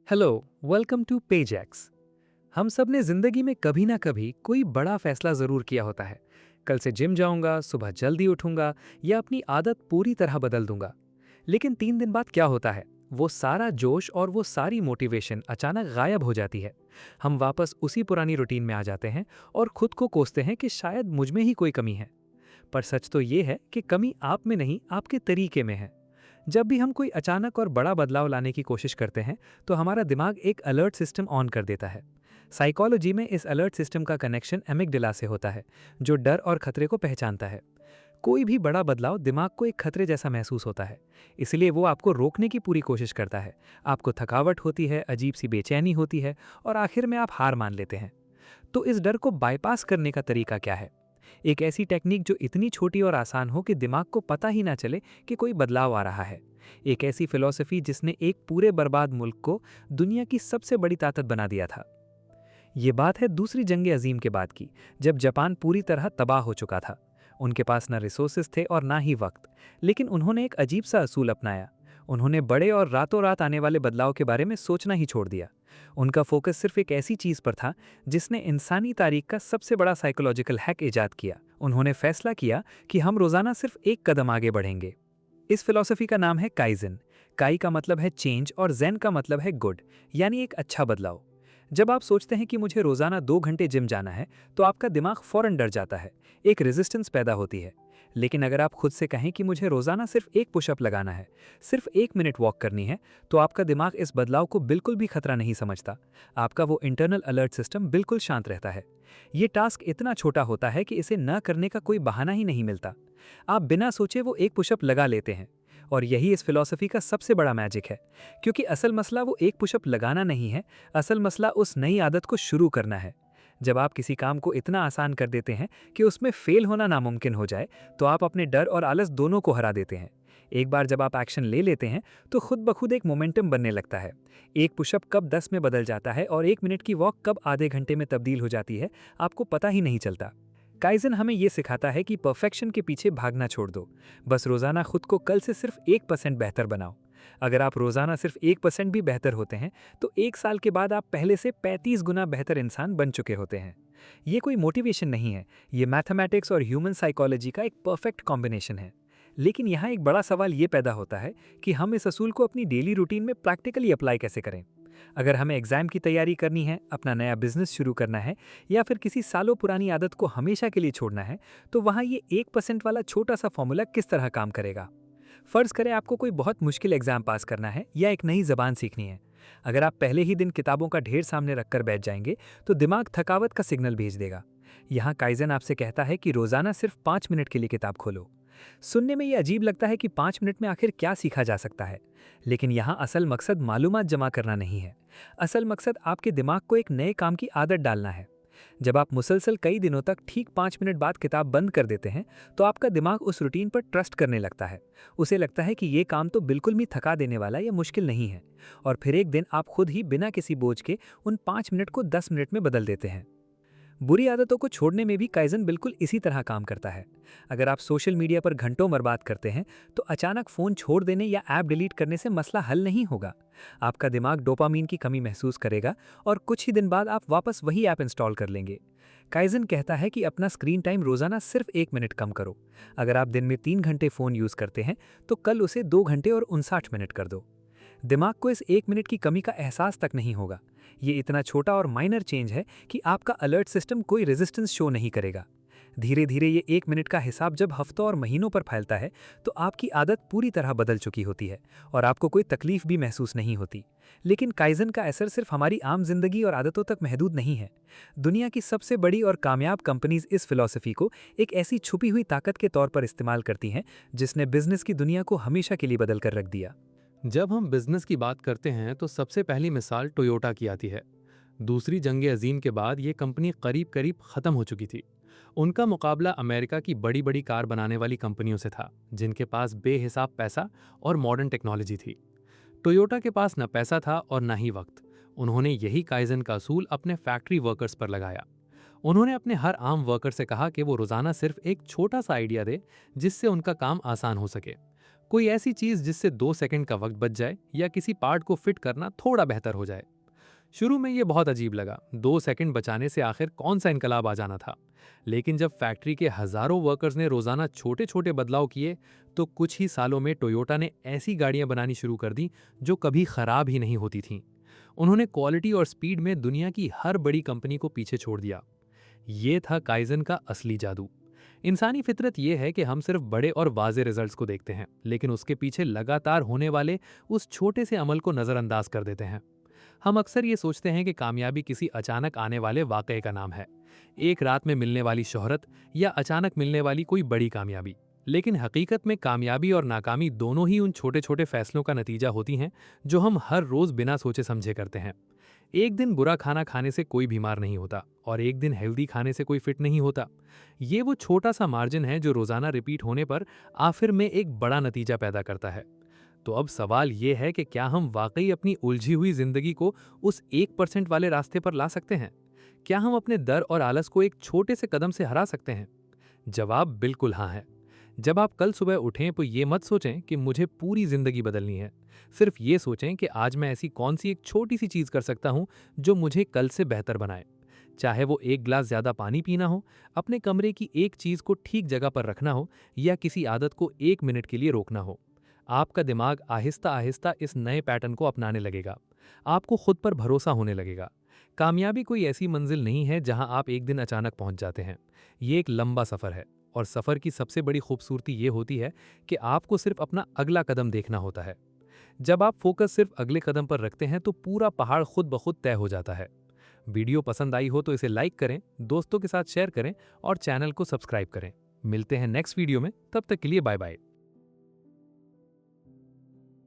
Hello, welcome to पेजैक्स। हम सब ने जिंदगी में कभी ना कभी कोई बड़ा फैसला जरूर किया होता है। कल से जिम जाऊंगा, सुबह जल्दी उठूंगा या अपनी आदत पूरी तरह बदल दूंगा। लेकिन 3 दिन बाद क्या होता है? वो सारा जोश और वो सारी मोटिवेशन अचानक गायब हो जाती है। हम वापस उसी पुरानी रूटीन में आ जाते हैं और खुद को कोसते हैं कि शायद मुझ में ही कोई कमी है। पर सच तो ये है कि कमी आप में नहीं, आपके तरीके में है। जब भी हम कोई अचानक और बड़ा बदलाव लाने की कोशिश करते हैं, तो हमारा दिमाग एक अलर्ट सिस्टम ऑन कर देता है। साइकोलॉजी में इस अलर्ट सिस्टम का कनेक्शन एमिगडाला से होता है, जो डर और खतरे को पहचानता है। कोई भी बड़ा बदलाव दिमाग को एक खतरे जैसा महसूस होता है, इसलिए वो आपको रोकने की पूरी कोशिश करता है। आपको थकावट होती है, अजीब सी बेचैनी होती है और आखिर में आप हार मान लेते हैं। तो इस डर को बाईपास करने का तरीका क्या है? एक ऐसी टेक्निक जो इतनी छोटी और आसान हो कि दिमाग को पता ही ना चले कि कोई बदलाव आ रहा है। एक ऐसी फिलॉसफी जिसने एक पूरे बर्बाद मुल्क को दुनिया की सबसे बड़ी ताकत बना दिया था। ये बात है दूसरी जंग अजीम के बाद की, जब जापान पूरी तरह तबाह हो चुका था। उनके पास ना रिसोर्सेज थे और ना ही वक्त, लेकिन उन्होंने एक अजीब सा असूल अपनाया। उन्होंने बड़े और रातों रात आने वाले बदलाव के बारे में सोचना ही छोड़ दिया। उनका फोकस सिर्फ एक ऐसी चीज पर था जिसने इंसानी तारीख का सबसे बड़ा साइकोलॉजिकल हैक इजाद किया। उन्होंने फैसला किया कि हम रोजाना सिर्फ एक कदम आगे बढ़ेंगे। इस फिलॉसफी का नाम है काइजन। काई का मतलब है चेंज और जेन का मतलब है गुड, यानी एक अच्छा बदलाव। जब आप सोचते हैं कि मुझे रोजाना 2 घंटे जिम जाना है, तो आपका दिमाग फौरन डर जाता है, एक रेजिस्टेंस पैदा होती है। लेकिन अगर आप खुद से कहें कि मुझे रोजाना सिर्फ एक पुशअप लगाना है, सिर्फ 1 मिनट वॉक करनी है, तो आपका दिमाग इस बदलाव को बिल्कुल भी खतरा नहीं समझता। आपका वो इंटरनल अलर्ट सिस्टम बिल्कुल शांत रहता है। ये टास्क इतना छोटा होता है कि इसे न करने का कोई बहाना ही नहीं मिलता। आप बिना सोचे वो एक पुशअप लगा लेते हैं। और यही इस फिलॉसफी का सबसे बड़ा मैजिक है, क्योंकि असल मसला वो एक पुशअप लगाना नहीं है, असल मसला उस नई आदत को शुरू करना है। जब आप किसी काम को इतना आसान कर देते हैं कि उसमें फेल होना नामुमकिन हो जाए, तो आप अपने डर और आलस दोनों को हरा देते हैं। एक बार जब आप एक्शन ले लेते हैं, तो खुद ब खुद एक मोमेंटम बनने लगता है। एक पुशअप कब 10 में बदल जाता है और 1 मिनट की वॉक कब आधे घंटे में तब्दील हो जाती है, आपको पता ही नहीं चलता। काइजन हमें यह सिखाता है कि परफेक्शन के पीछे भागना छोड़ दो। बस रोजाना खुद को कल से सिर्फ 1% बेहतर बनाओ। अगर आप रोजाना सिर्फ 1% भी बेहतर होते हैं, तो 1 साल के बाद आप पहले से 35 गुना बेहतर इंसान बन चुके होते हैं। ये कोई मोटिवेशन नहीं है, ये मैथमेटिक्स और ह्यूमन साइकोलॉजी का एक परफेक्ट कॉम्बिनेशन है। लेकिन यहाँ एक बड़ा सवाल ये पैदा होता है कि हम इस असूल को अपनी डेली रूटीन में प्रैक्टिकली अप्लाई कैसे करें। अगर हमें एग्जाम की तैयारी करनी है, अपना नया बिजनेस शुरू करना है, या फिर किसी सालों पुरानी आदत को हमेशा के लिए छोड़ना है, तो वहाँ ये 1% वाला छोटा सा फॉर्मूला किस तरह काम करेगा। फर्ज करें आपको कोई बहुत मुश्किल एग्जाम पास करना है या एक नई जबान सीखनी है। अगर आप पहले ही दिन किताबों का ढेर सामने रखकर बैठ जाएंगे, तो दिमाग थकावट का सिग्नल भेज देगा। यहाँ काइजन आपसे कहता है कि रोजाना सिर्फ 5 मिनट के लिए किताब खोलो। सुनने में ये अजीब लगता है कि 5 मिनट में आखिर क्या सीखा जा सकता है, लेकिन यहाँ असल मकसद मालूमात जमा करना नहीं है। असल मकसद आपके दिमाग को एक नए काम की आदत डालना है। जब आप मुसलसल कई दिनों तक ठीक 5 मिनट बाद किताब बंद कर देते हैं, तो आपका दिमाग उस रूटीन पर ट्रस्ट करने लगता है। उसे लगता है कि ये काम तो बिल्कुल भी थका देने वाला या मुश्किल नहीं है। और फिर एक दिन आप खुद ही बिना किसी बोझ के उन 5 मिनट को 10 मिनट में बदल देते हैं। बुरी आदतों को छोड़ने में भी काइजन बिल्कुल इसी तरह काम करता है। अगर आप सोशल मीडिया पर घंटों बर्बाद करते हैं, तो अचानक फोन छोड़ देने या ऐप डिलीट करने से मसला हल नहीं होगा। आपका दिमाग डोपामीन की कमी महसूस करेगा और कुछ ही दिन बाद आप वापस वही ऐप इंस्टॉल कर लेंगे। काइजन कहता है कि अपना स्क्रीन टाइम रोजाना सिर्फ 1 मिनट कम करो। अगर आप दिन में 3 घंटे फोन यूज करते हैं, तो कल उसे 2 घंटे और 59 मिनट कर दो। दिमाग को इस 1 मिनट की कमी का एहसास तक नहीं होगा। ये इतना छोटा और माइनर चेंज है कि आपका अलर्ट सिस्टम कोई रेजिस्टेंस शो नहीं करेगा। धीरे धीरे ये 1 मिनट का हिसाब जब हफ्तों और महीनों पर फैलता है, तो आपकी आदत पूरी तरह बदल चुकी होती है और आपको कोई तकलीफ भी महसूस नहीं होती। लेकिन काइजन का असर सिर्फ हमारी आम जिंदगी और आदतों तक महदूद नहीं है। दुनिया की सबसे बड़ी और कामयाब कंपनीज इस फिलॉसफी को एक ऐसी छुपी हुई ताकत के तौर पर इस्तेमाल करती हैं, जिसने बिजनेस की दुनिया को हमेशा के लिए बदल कर रख दिया। जब हम बिजनेस की बात करते हैं तो सबसे पहली मिसाल टोयोटा की आती है। दूसरी जंग अजीम के बाद ये कंपनी करीब करीब खत्म हो चुकी थी। उनका मुकाबला अमेरिका की बड़ी बड़ी कार बनाने वाली कंपनियों से था, जिनके पास बेहिसाब पैसा और मॉडर्न टेक्नोलॉजी थी। टोयोटा के पास न पैसा था और न ही वक्त। उन्होंने यही काइजन का असूल अपने फैक्ट्री वर्कर्स पर लगाया। उन्होंने अपने हर आम वर्कर से कहा कि वो रोजाना सिर्फ एक छोटा सा आइडिया दे, जिससे उनका काम आसान हो सके। कोई ऐसी चीज जिससे 2 सेकंड का वक्त बच जाए या किसी पार्ट को फिट करना थोड़ा बेहतर हो जाए। शुरू में ये बहुत अजीब लगा, 2 सेकंड बचाने से आखिर कौन सा इनकलाब आ जाना था। लेकिन जब फैक्ट्री के हजारों वर्कर्स ने रोजाना छोटे छोटे बदलाव किए, तो कुछ ही सालों में टोयोटा ने ऐसी गाड़ियां बनानी शुरू कर दी जो कभी खराब ही नहीं होती थीं। उन्होंने क्वालिटी और स्पीड में दुनिया की हर बड़ी कंपनी को पीछे छोड़ दिया। ये था काइजन का असली जादू। इंसानी फितरत ये है कि हम सिर्फ बड़े और वाज़े रिजल्ट्स को देखते हैं, लेकिन उसके पीछे लगातार होने वाले उस छोटे से अमल को नज़रअंदाज कर देते हैं। हम अक्सर ये सोचते हैं कि कामयाबी किसी अचानक आने वाले वाक़ये का नाम है, एक रात में मिलने वाली शोहरत या अचानक मिलने वाली कोई बड़ी कामयाबी। लेकिन हकीकत में कामयाबी और नाकामी दोनों ही उन छोटे छोटे फैसलों का नतीजा होती हैं जो हम हर रोज़ बिना सोचे समझे करते हैं। एक दिन बुरा खाना खाने से कोई बीमार नहीं होता और एक दिन हेल्दी खाने से कोई फिट नहीं होता। ये वो छोटा सा मार्जिन है जो रोज़ाना रिपीट होने पर आखिर में एक बड़ा नतीजा पैदा करता है। तो अब सवाल ये है कि क्या हम वाकई अपनी उलझी हुई जिंदगी को उस 1% वाले रास्ते पर ला सकते हैं? क्या हम अपने डर और आलस को एक छोटे से कदम से हरा सकते हैं? जवाब बिल्कुल हाँ है। जब आप कल सुबह उठें तो ये मत सोचें कि मुझे पूरी जिंदगी बदलनी है। सिर्फ ये सोचें कि आज मैं ऐसी कौन सी एक छोटी सी चीज कर सकता हूं जो मुझे कल से बेहतर बनाए। चाहे वो एक गिलास ज्यादा पानी पीना हो, अपने कमरे की एक चीज को ठीक जगह पर रखना हो, या किसी आदत को 1 मिनट के लिए रोकना हो। आपका दिमाग आहिस्ता आहिस्ता इस नए पैटर्न को अपनाने लगेगा। आपको खुद पर भरोसा होने लगेगा। कामयाबी कोई ऐसी मंजिल नहीं है जहां आप एक दिन अचानक पहुंच जाते हैं। ये एक लंबा सफर है, और सफर की सबसे बड़ी खूबसूरती ये होती है कि आपको सिर्फ अपना अगला कदम देखना होता है। जब आप फोकस सिर्फ अगले कदम पर रखते हैं तो पूरा पहाड़ खुद ब खुद तय हो जाता है। वीडियो पसंद आई हो तो इसे लाइक करें, दोस्तों के साथ शेयर करें और चैनल को सब्सक्राइब करें। मिलते हैं नेक्स्ट वीडियो में, तब तक के लिए बाय बाय।